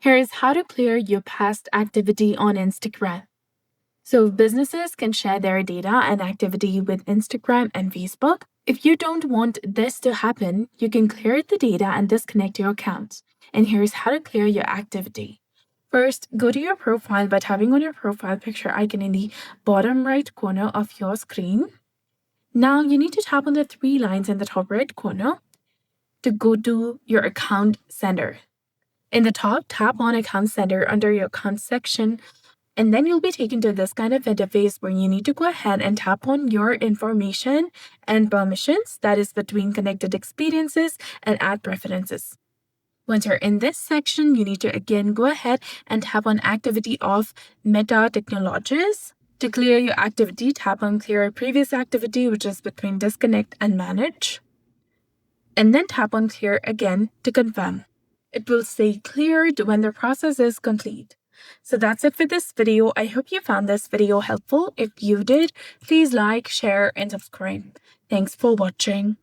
Here is how to clear your past activity on Instagram. So businesses can share their data and activity with Instagram and Facebook. If you don't want this to happen, you can clear the data and disconnect your accounts. And here's how to clear your activity. First, go to your profile by tapping on your profile picture icon in the bottom right corner of your screen. Now you need to tap on the three lines in the top right corner to go to your account center. In the top, tap on Account Center under your account section, and then you'll be taken to this kind of interface where you need to go ahead and tap on your information and permissions, that is between connected experiences and ad preferences. Once you're in this section, you need to again go ahead and tap on Activity of Meta Technologies. To clear your activity, tap on Clear Previous Activity, which is between Disconnect and Manage. And then tap on Clear again to confirm. It will say cleared when the process is complete. So that's it for this video. I hope you found this video helpful. If you did, please like, share, and subscribe. Thanks for watching.